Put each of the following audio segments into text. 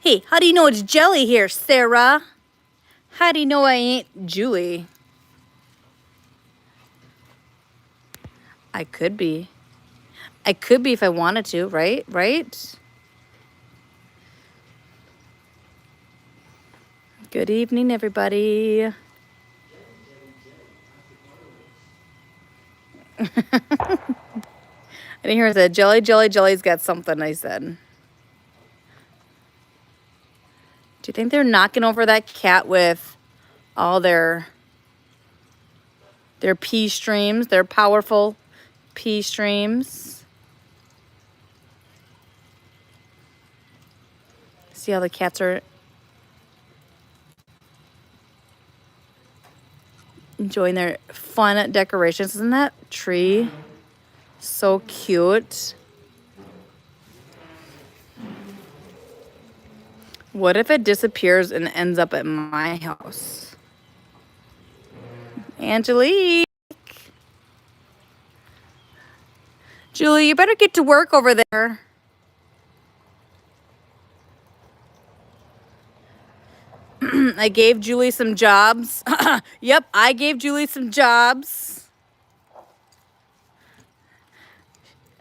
Hey, how do you know it's Jelly here, Sarah? How do you know I ain't Julie? I could be. I could be if I wanted to, right? Right? Good evening, everybody. I didn't hear it said Jelly's got something, I said. Do you think they're knocking over that cat with all their pee streams, their powerful pee streams? See how the cats are enjoying their fun decorations. Isn't that tree so cute? What if it disappears and ends up at my house? Angelique. Julie, you better get to work over there. I gave Julie some jobs. Yep, I gave Julie some jobs.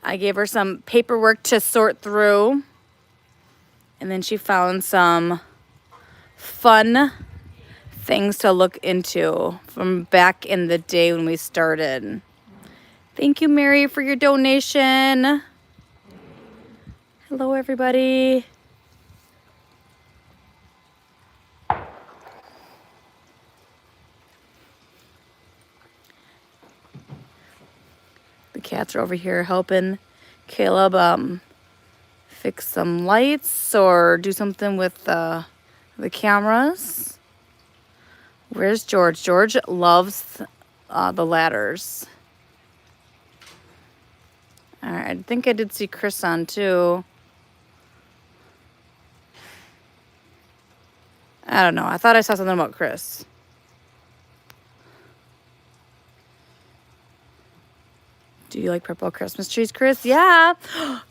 I gave her some paperwork to sort through. And then she found some fun things to look into from back in the day when we started. Thank you, Mary, for your donation. Hello, everybody. The cats are over here helping Caleb fix some lights or do something with the cameras. Where's George? George loves the ladders. All right, I think I did see Chris on too. I don't know. I thought I saw something about Chris. Do you like purple Christmas trees, Chris? Yeah.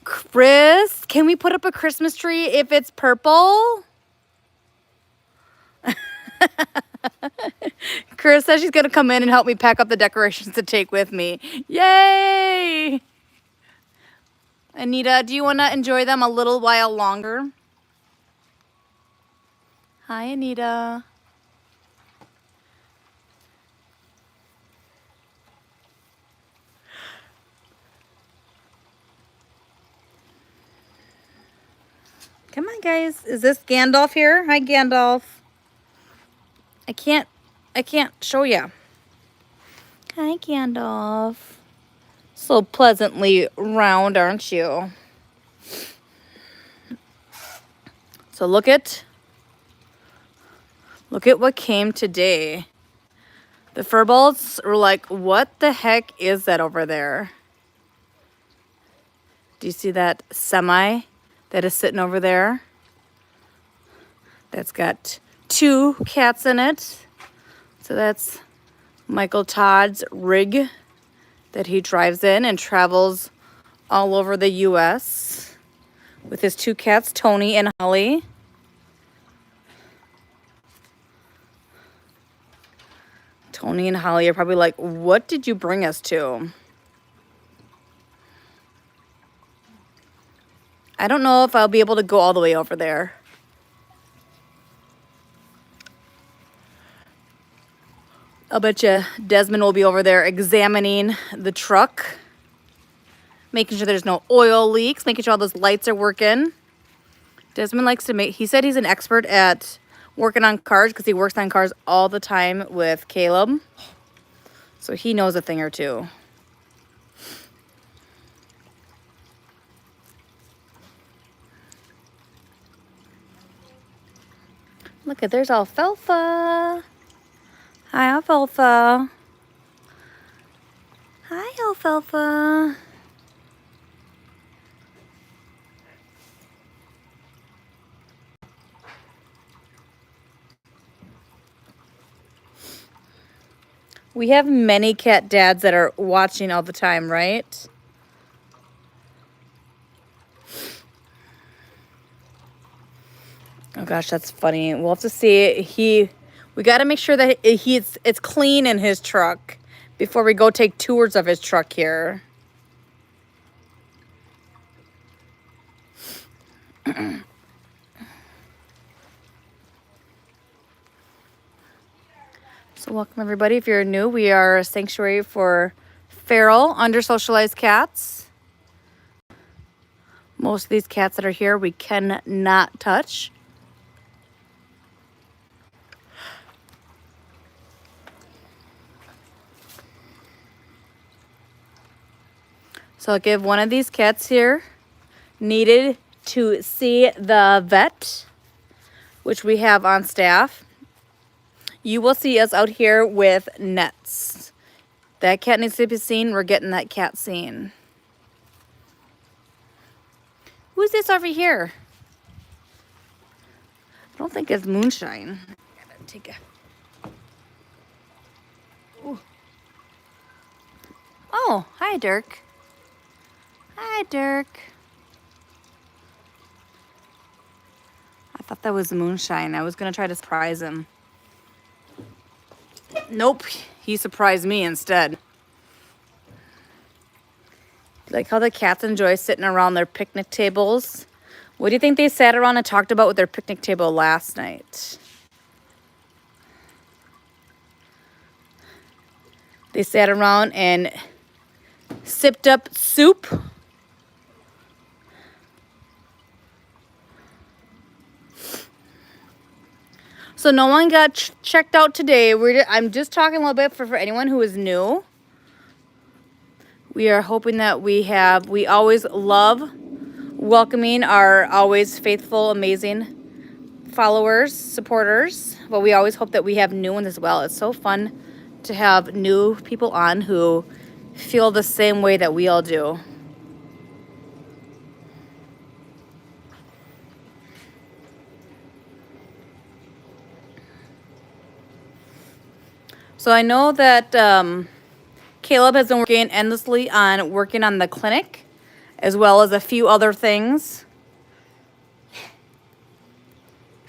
Chris, can we put up a Christmas tree if it's purple? Chris says she's going to come in and help me pack up the decorations to take with me. Yay! Anita, do you want to enjoy them a little while longer? Hi, Anita. Come on, guys. Is this Gandalf here? Hi, Gandalf. I can't show you. Hi, Gandalf. So pleasantly round, aren't you? So look at what came today. The furballs were like, what the heck is that over there? Do you see that semi that is sitting over there? That's got 2 cats in it. So that's Michael Todd's rig that he drives in and travels all over the U.S. with his 2 cats, Tony and Holly. Tony and Holly are probably like, what did you bring us to? I don't know if I'll be able to go all the way over there. I'll bet you Desmond will be over there examining the truck, making sure there's no oil leaks, making sure all those lights are working. Desmond likes to he said he's an expert at working on cars because he works on cars all the time with Caleb. So he knows a thing or two. Look at, there's Alfalfa. Hi, Alfalfa. Hi, Alfalfa. We have many cat dads that are watching all the time, right? Oh gosh, that's funny. We'll have to see. We got to make sure that it's clean in his truck before we go take tours of his truck here. So welcome everybody. If you're new, we are a sanctuary for feral, under-socialized cats. Most of these cats that are here we cannot touch. So I'll give one of these cats here needed to see the vet, which we have on staff. You will see us out here with nets. That cat needs to be seen. We're getting that cat seen. Who's this over here? I don't think it's Moonshine. I gotta take a... Ooh. Oh, hi, Dirk. Hi, Dirk. I thought that was Moonshine. I was gonna try to surprise him. Nope, he surprised me instead. Like how the cats enjoy sitting around their picnic tables. What do you think they sat around and talked about with their picnic table last night? They sat around and sipped up soup. So no one got checked out today. I'm just talking a little bit for anyone who is new. We are hoping that we always love welcoming our always faithful, amazing followers, supporters. But we always hope that we have new ones as well. It's so fun to have new people on who feel the same way that we all do. So I know that Caleb has been working endlessly on working on the clinic, as well as a few other things.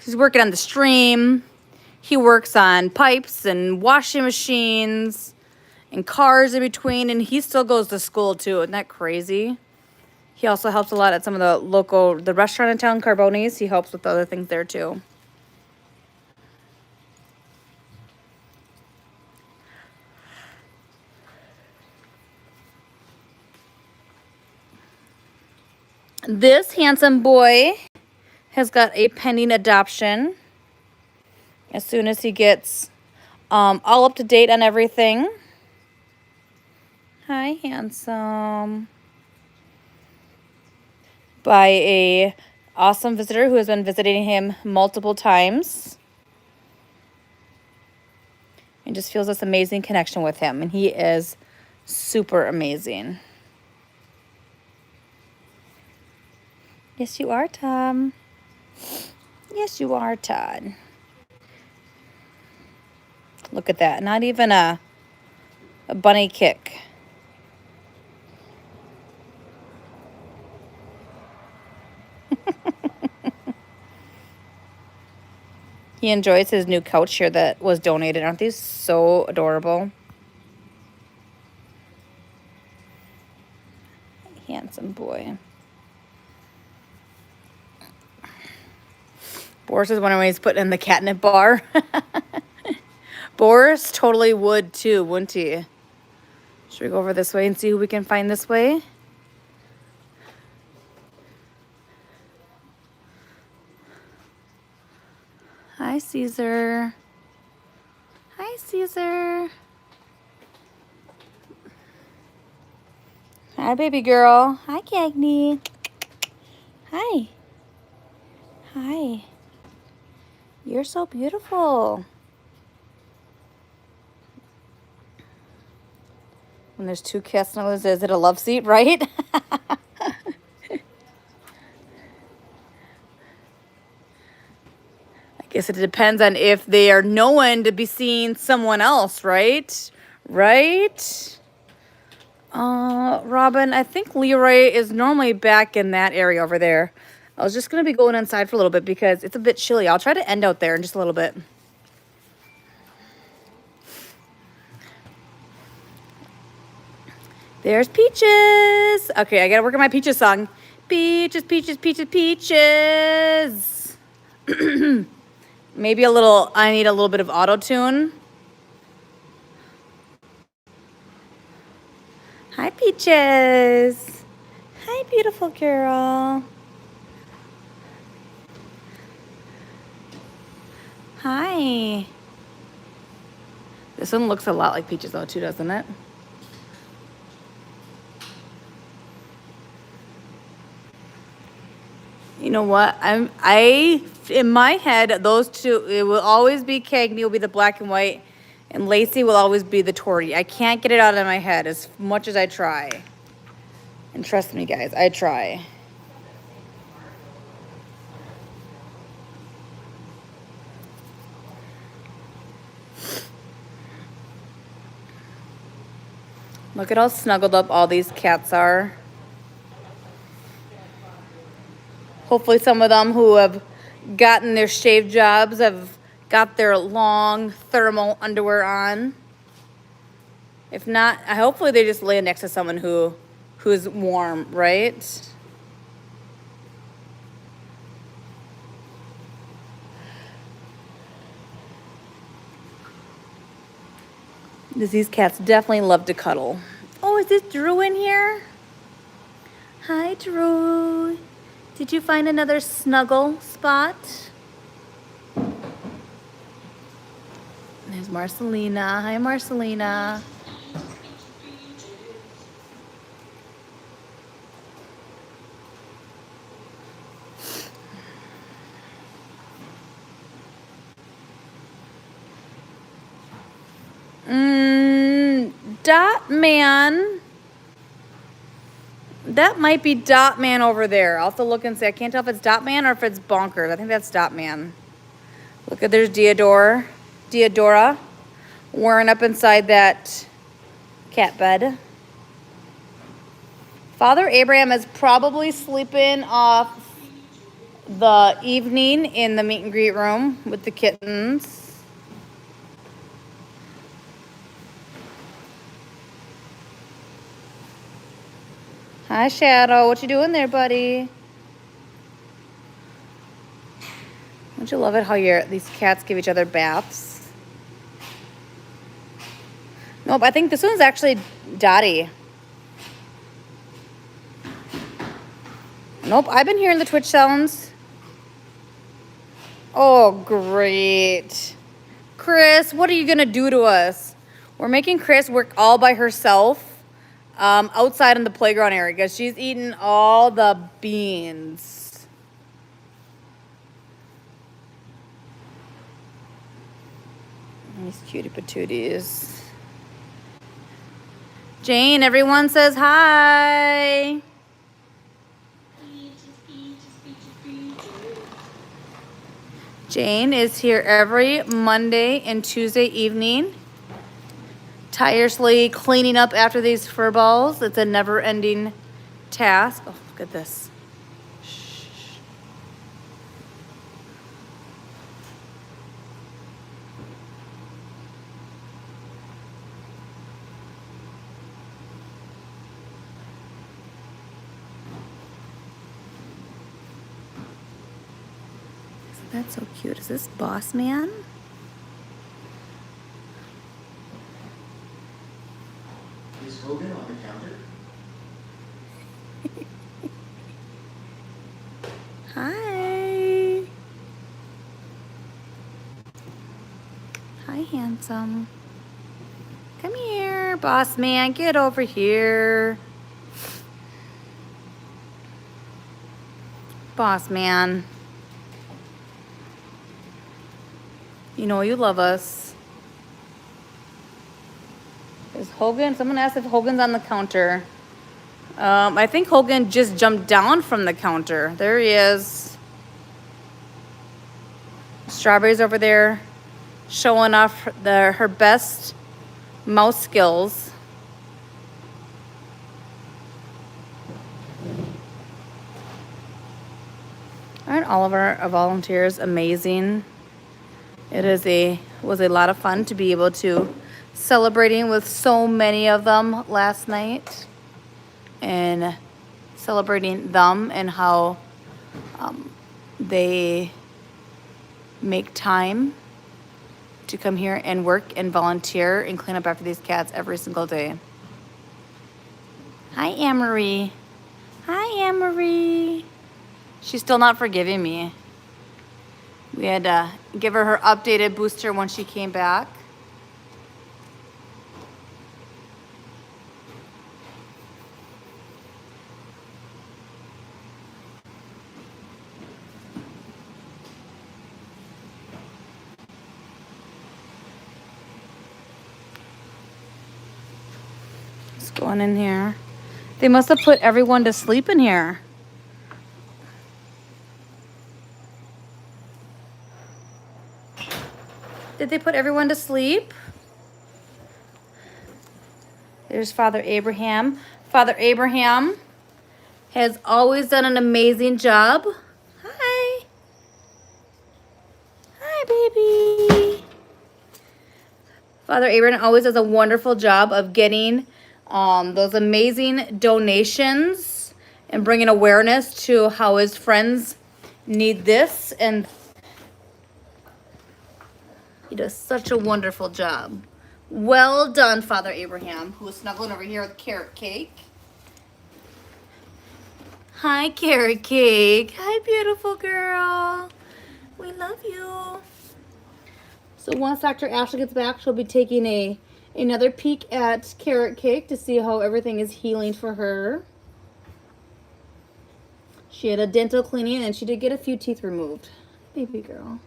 He's working on the stream. He works on pipes and washing machines and cars in between, and he still goes to school too. Isn't that crazy? He also helps a lot at some of the restaurant in town, Carboni's. He helps with other things there too. This handsome boy has got a pending adoption. As soon as he gets all up to date on everything. Hi, handsome. By a awesome visitor who has been visiting him multiple times. And just feels this amazing connection with him. And he is super amazing. Yes, you are, Tom. Yes, you are, Todd. Look at that. Not even a bunny kick. He enjoys his new couch here that was donated. Aren't these so adorable? Handsome boy. Boris is wondering when he's putting in the catnip bar. Boris totally would too, wouldn't he? Should we go over this way and see who we can find this way? Hi, Caesar. Hi, Caesar. Hi, baby girl. Hi, Cagney. Hi. Hi. You're so beautiful. When there's two cats, is it a love seat, right? Guess it depends on if they are known to be seeing someone else, right? Right? Robin, I think Leroy is normally back in that area over there. I was just going to be going inside for a little bit because it's a bit chilly. I'll try to end out there in just a little bit. There's Peaches. Okay, I got to work on my Peaches song. Peaches, peaches, peaches, peaches. Maybe I need a little bit of auto-tune. Hi, Peaches. Hi, beautiful girl. Hi. This one looks a lot like Peaches though too, doesn't it? You know what? In my head, those two, it will always be Cagney will be the black and white, and Lacey will always be the Torty. I can't get it out of my head as much as I try. And trust me, guys, I try. Look at how snuggled up all these cats are. Hopefully some of them who have gotten their shave jobs have got their long thermal underwear on. If not, hopefully they just lay next to someone who's warm, right? These cats definitely love to cuddle. Oh, is this Drew in here? Hi, Drew. Did you find another snuggle spot? There's Marcelina. Hi, Marcelina. Dot Man. That might be Dot Man over there. I'll have to look and see. I can't tell if it's Dot Man or if it's Bonkers. I think that's Dot Man. Look at there's Deodora wearing up inside that cat bed. Father Abraham is probably sleeping off the evening in the meet and greet room with the kittens. Hi, Shadow. What you doing there, buddy? Don't you love it how these cats give each other baths? Nope, I think this one's actually Dottie. Nope, I've been hearing the Twitch sounds. Oh, great. Chris, what are you going to do to us? We're making Chris work all by herself outside in the playground area because she's eating all the beans. These cutie patooties. Jane, everyone says hi. Jane is here every Monday and Tuesday evening, tirelessly cleaning up after these fur balls. It's a never-ending task. Oh, look at this. Shh. That's so cute. Is this Boss Man? Is Hogan on the counter? Hi. Hi, handsome. Come here, Boss Man. Get over here. Boss Man. You know you love us. Is Hogan? Someone asked if Hogan's on the counter. I think Hogan just jumped down from the counter. There he is. Strawberry's over there showing off her best mouse skills. Aren't all of our volunteers amazing? It was a lot of fun to be able to celebrating with so many of them last night and celebrating them and how they make time to come here and work and volunteer and clean up after these cats every single day. Hi, Anne-Marie. Hi, Anne-Marie. She's still not forgiving me. We had to give her updated booster when she came back. Just going in here. They must have put everyone to sleep in here. Did they put everyone to sleep? There's Father Abraham. Father Abraham has always done an amazing job. Hi. Hi, baby. Father Abraham always does a wonderful job of getting those amazing donations and bringing awareness to how his friends need this, and he does such a wonderful job. Well done, Father Abraham, who is snuggling over here with Carrot Cake. Hi, Carrot Cake. Hi, beautiful girl. We love you. So once Dr. Ashley gets back, she'll be taking another peek at Carrot Cake to see how everything is healing for her. She had a dental cleaning and she did get a few teeth removed. Baby girl.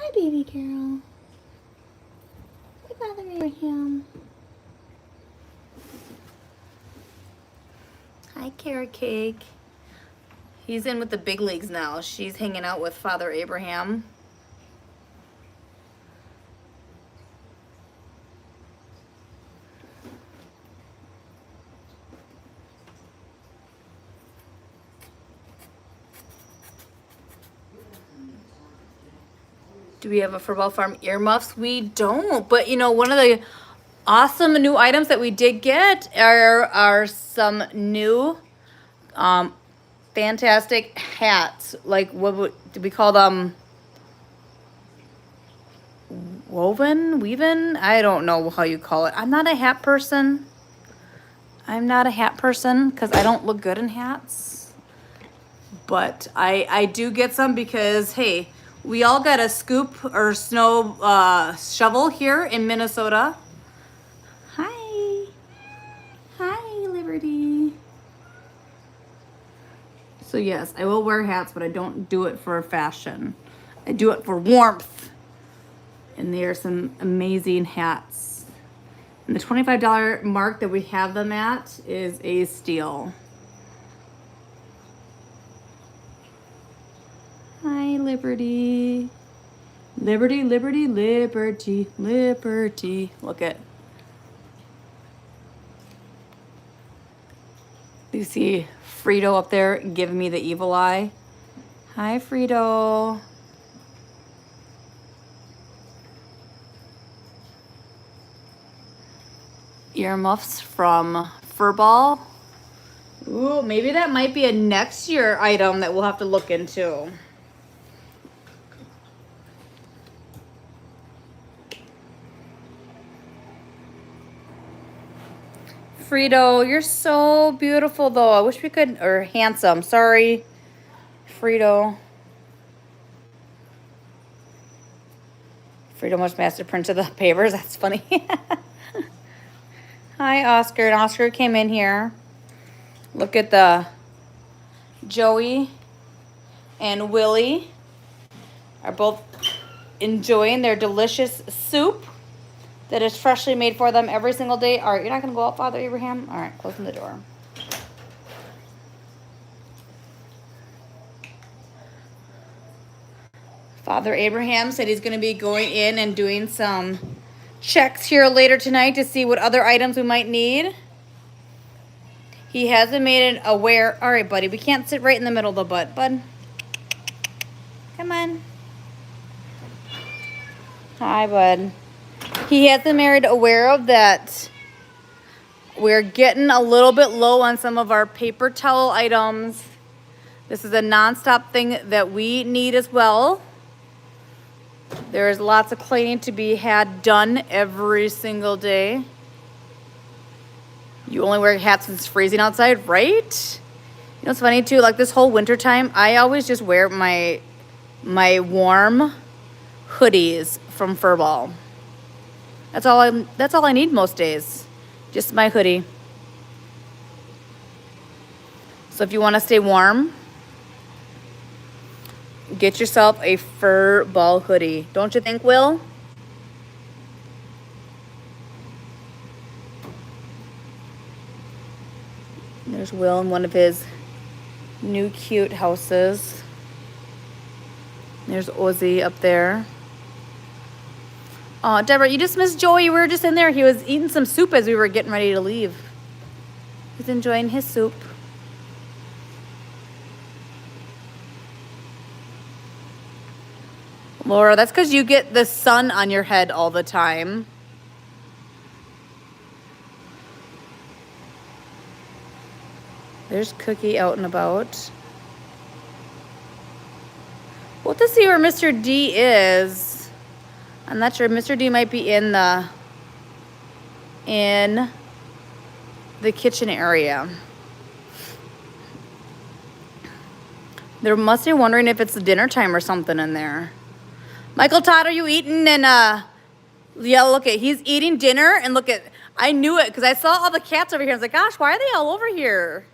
Hi, baby girl. Hi, Father Abraham. Hi, Carrot Cake. He's in with the big leagues now. She's hanging out with Father Abraham. Do we have a Furball Farm earmuffs? We don't, but you know, one of the awesome new items that we did get are some new fantastic hats. Like, do we call them? Weaving? I don't know how you call it. I'm not a hat person. Because I don't look good in hats. But I do get some because, hey, we all got a scoop or snow shovel here in Minnesota. Hi. Hi, Liberty. So yes, I will wear hats, but I don't do it for fashion. I do it for warmth. And there are some amazing hats. And the $25 mark that we have them at is a steal. Hi, Liberty. Liberty, liberty, liberty, liberty. Look at. You see Frito up there giving me the evil eye. Hi, Frito. Earmuffs from Furball. Ooh, maybe that might be a next year item that we'll have to look into. Frito, you're so beautiful though. I wish we could, or handsome, sorry, Frito. Frito must master print to the papers, that's funny. Hi, Oscar, and Oscar came in here. Look at the Joey and Willie are both enjoying their delicious soup that is freshly made for them every single day. All right, you're not going to go out, Father Abraham? All right, closing the door. Father Abraham said he's going to be going in and doing some checks here later tonight to see what other items we might need. He hasn't made it aware. All right, buddy, we can't sit right in the middle of the butt, bud. Come on. Hi, bud. He has been made aware of that we're getting a little bit low on some of our paper towel items. This is a nonstop thing that we need as well. There's lots of cleaning to be had done every single day. You only wear hats when it's freezing outside, right? You know, it's funny too, like this whole winter time, I always just wear my warm hoodies from Furball. That's all I need most days. Just my hoodie. So if you want to stay warm, get yourself a Furball hoodie. Don't you think, Will? There's Will in one of his new cute houses. There's Ozzy up there. Oh, Deborah, you just missed Joey. We were just in there. He was eating some soup as we were getting ready to leave. He's enjoying his soup. Laura, that's because you get the sun on your head all the time. There's Cookie out and about. We'll have to see where Mr. D is. I'm not sure. Mr. D might be in the kitchen area. They must be wondering if it's dinner time or something in there. Michael Todd, are you eating? And yeah, look at, he's eating dinner, and look at, I knew it because I saw all the cats over here. I was like, gosh, why are they all over here?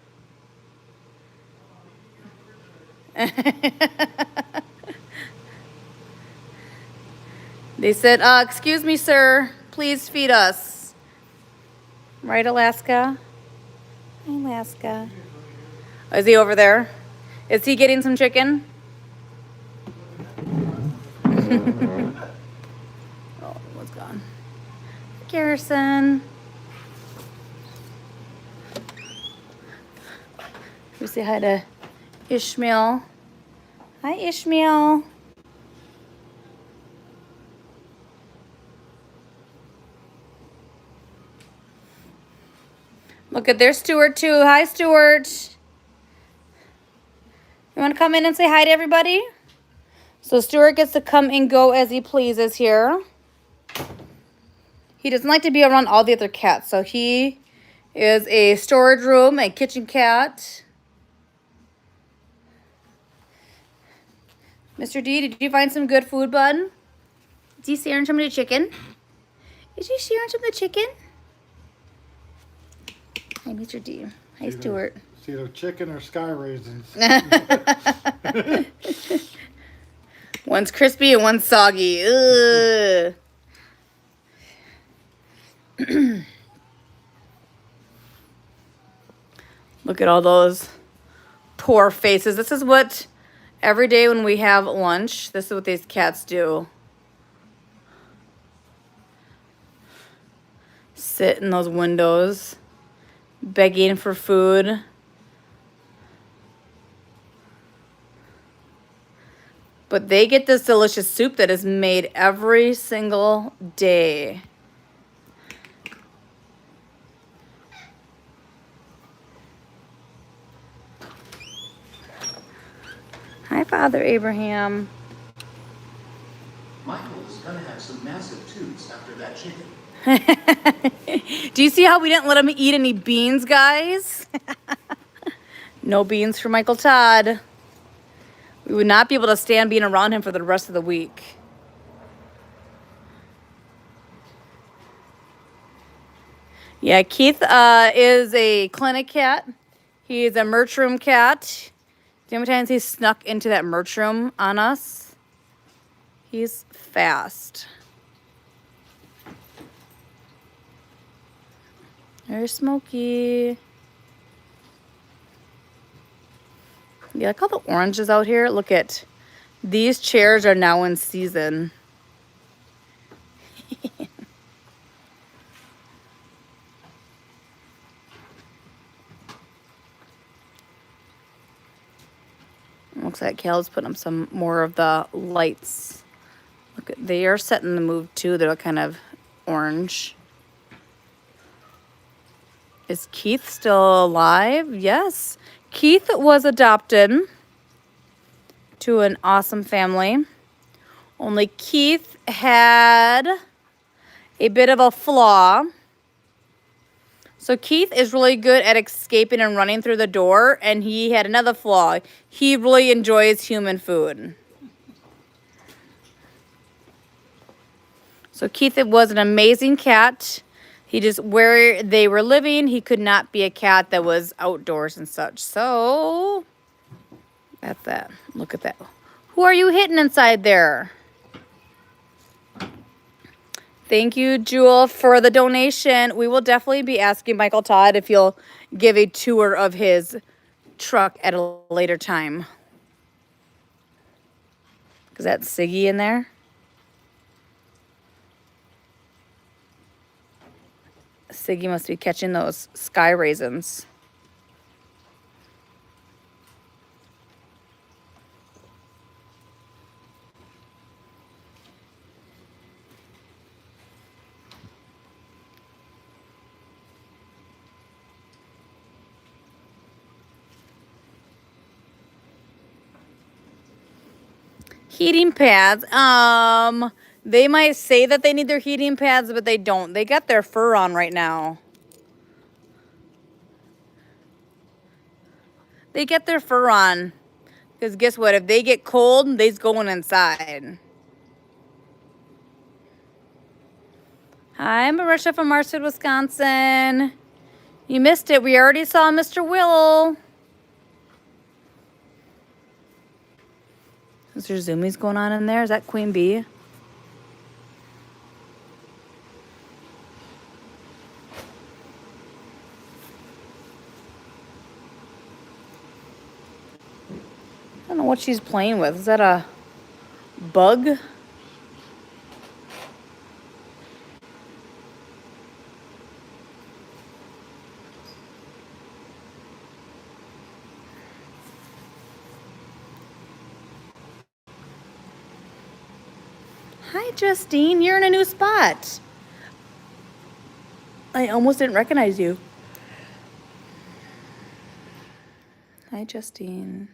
They said, excuse me, sir, please feed us. Right, Alaska? Hi, Alaska. Oh, is he over there? Is he getting some chicken? Oh, what's gone? Garrison. We say hi to Ishmael. Hi, Ishmael. Look at there's Stuart too. Hi, Stuart. You want to come in and say hi to everybody? So Stuart gets to come and go as he pleases here. He doesn't like to be around all the other cats, so he is a storage room, a kitchen cat. Mr. D, did you find some good food, bud? Is he sharing some of the chicken? Is he sharing some of the chicken? Hi, Mr. D. Hi, Stuart. It's either chicken or sky raisins. One's crispy and one's soggy. Ugh. Look at all those poor faces. This is what every day when we have lunch, this is what these cats do. Sit in those windows, begging for food. But they get this delicious soup that is made every single day. Hi, Father Abraham. Michael's gonna have some massive tubes after that chicken. Do you see how we didn't let him eat any beans, guys? No beans for Michael Todd. We would not be able to stand being around him for the rest of the week. Yeah, Keith is a clinic cat. He's a merch room cat. The only times he's snuck into that merch room on us, he's fast. There's Smokey. Yeah, look all the oranges out here. Look at, these chairs are now in season. Looks like Caleb's putting up some more of the lights. Look at, they are setting the mood too. They're kind of orange. Is Keith still alive? Yes. Keith was adopted to an awesome family. Only Keith had a bit of a flaw. So Keith is really good at escaping and running through the door, and he had another flaw. He really enjoys human food. So Keith was an amazing cat. He just, where they were living, he could not be a cat that was outdoors and such. So that's that. Look at that. Who are you hitting inside there? Thank you, Jewel, for the donation. We will definitely be asking Michael Todd if he'll give a tour of his truck at a later time. Is that Siggy in there? Siggy must be catching those sky raisins. Heating pads. They might say that they need their heating pads, but they don't. They got their fur on right now. They get their fur on. Because guess what? If they get cold, they's going inside. Hi, Marisha from Marsfield, Wisconsin. You missed it. We already saw Mr. Will. Is there zoomies going on in there? Is that Queen Bee? I don't know what she's playing with. Is that a bug? Hi, Justine. You're in a new spot. I almost didn't recognize you. Hi, Justine.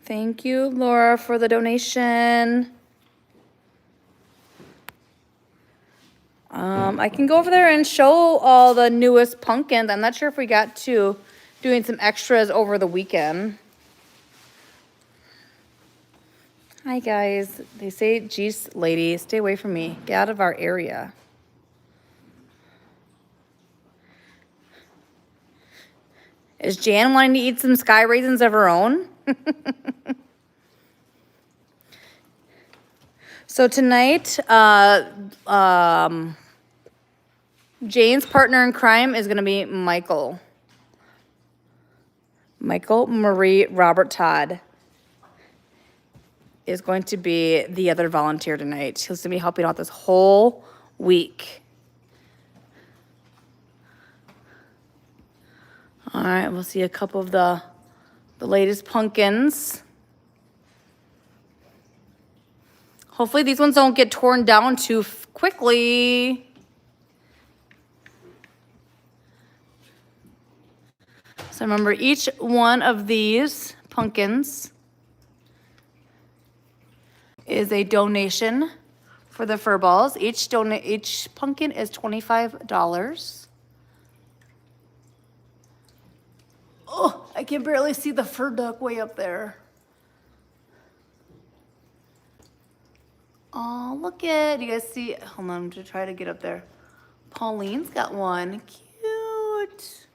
Thank you, Laura, for the donation. I can go over there and show all the newest pumpkins. I'm not sure if we got to doing some extras over the weekend. Hi, guys. They say, geez, lady, stay away from me. Get out of our area. Is Jan wanting to eat some sky raisins of her own? So tonight, Jane's partner in crime is going to be Michael. Michael Marie Robert Todd is going to be the other volunteer tonight. He's going to be helping out this whole week. All right, we'll see a couple of the latest pumpkins. Hopefully these ones don't get torn down too quickly. So remember, each one of these pumpkins is a donation for the fur balls. Each pumpkin is $25. Oh, I can barely see the fur duck way up there. Oh, look at, you guys see, hold on, I'm gonna try to get up there. Pauline's got one, cute.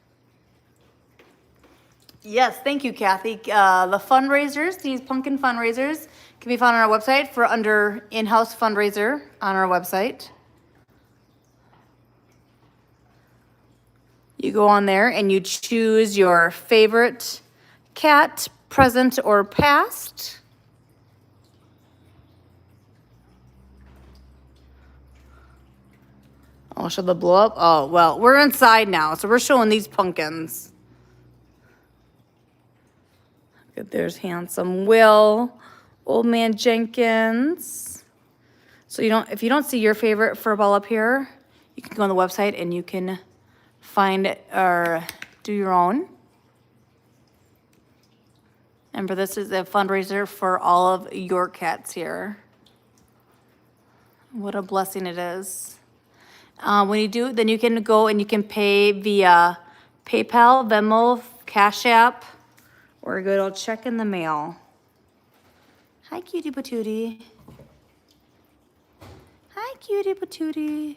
Yes, thank you, Kathy. The fundraisers, these pumpkin fundraisers can be found on our website for under in-house fundraiser on our website. You go on there and you choose your favorite cat, present or past. Oh, I'll show the blow up. Oh, well, we're inside now, so we're showing these pumpkins. Good, there's Handsome Will, Old Man Jenkins. So if you don't see your favorite furball up here, you can go on the website and you can find it or do your own. Remember, this is a fundraiser for all of your cats here. What a blessing it is. When you do, then you can go and you can pay via PayPal, Venmo, Cash App, or a good old check in the mail. Hi, cutie patootie. Hi, cutie patootie.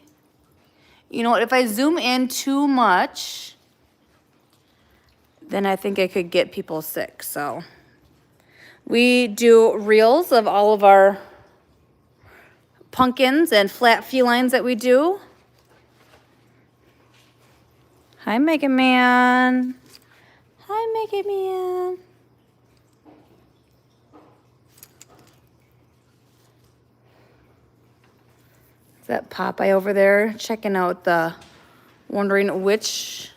You know what, if I zoom in too much, then I think I could get people sick, so. We do reels of all of our pumpkins and flat felines that we do. Hi, Mega Man. Hi, Mega Man. Is that Popeye over there checking out wondering which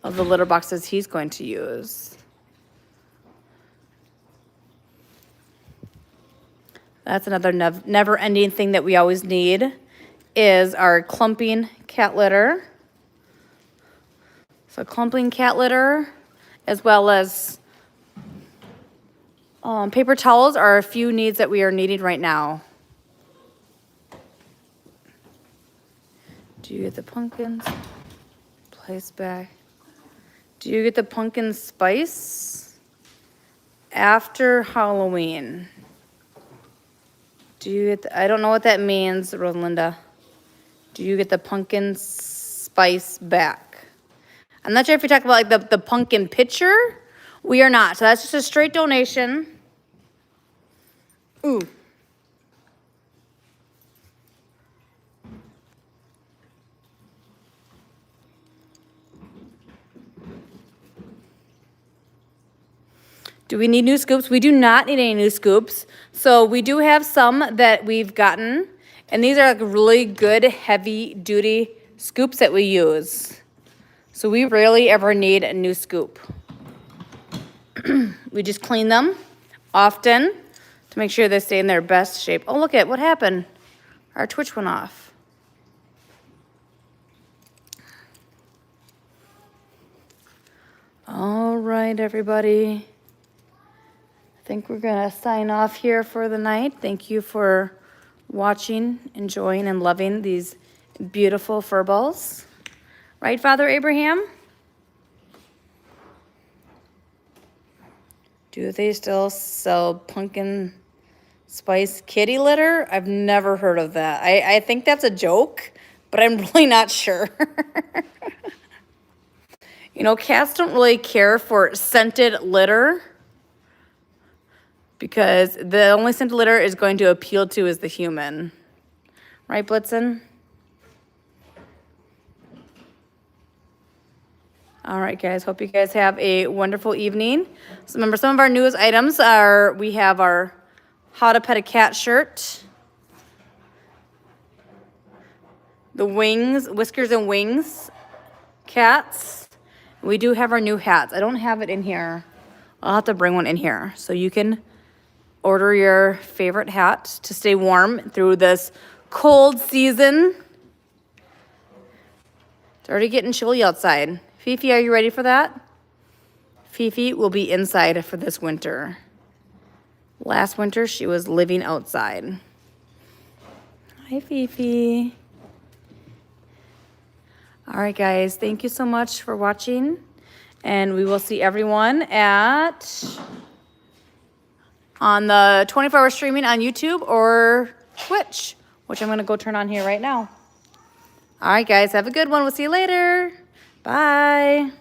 of the litter boxes he's going to use. That's another never-ending thing that we always need is our clumping cat litter. So clumping cat litter, as well as paper towels are a few needs that we are needing right now. Do you get the pumpkins? Place back. Do you get the pumpkin spice after Halloween? Do you get I don't know what that means, Rosalinda. Do you get the pumpkin spice back? I'm not sure if you're talking about like the pumpkin pitcher. We are not. So that's just a straight donation. Ooh. Do we need new scoops? We do not need any new scoops. So we do have some that we've gotten, and these are like really good heavy duty scoops that we use. So we rarely ever need a new scoop. We just clean them often to make sure they stay in their best shape. Oh, look at what happened. Our Twitch went off. All right, everybody. I think we're going to sign off here for the night. Thank you for watching, enjoying, and loving these beautiful furballs. Right, Father Abraham? Do they still sell pumpkin spice kitty litter? I've never heard of that. I think that's a joke, but I'm really not sure. You know, cats don't really care for scented litter, because the only scented litter is going to appeal to is the human. Right, Blitzen? All right, guys. Hope you guys have a wonderful evening. So remember, some of our newest items are, we have our How to Pet a Cat shirt. The wings, whiskers and wings cats. We do have our new hats. I don't have it in here. I'll have to bring one in here so you can order your favorite hat to stay warm through this cold season. It's already getting chilly outside. Fifi, are you ready for that? Fifi will be inside for this winter. Last winter, she was living outside. Hi, Fifi. All right, guys. Thank you so much for watching. And we will see everyone on the 24-hour streaming on YouTube or Twitch, which I'm going to go turn on here right now. All right, guys. Have a good one. We'll see you later. Bye.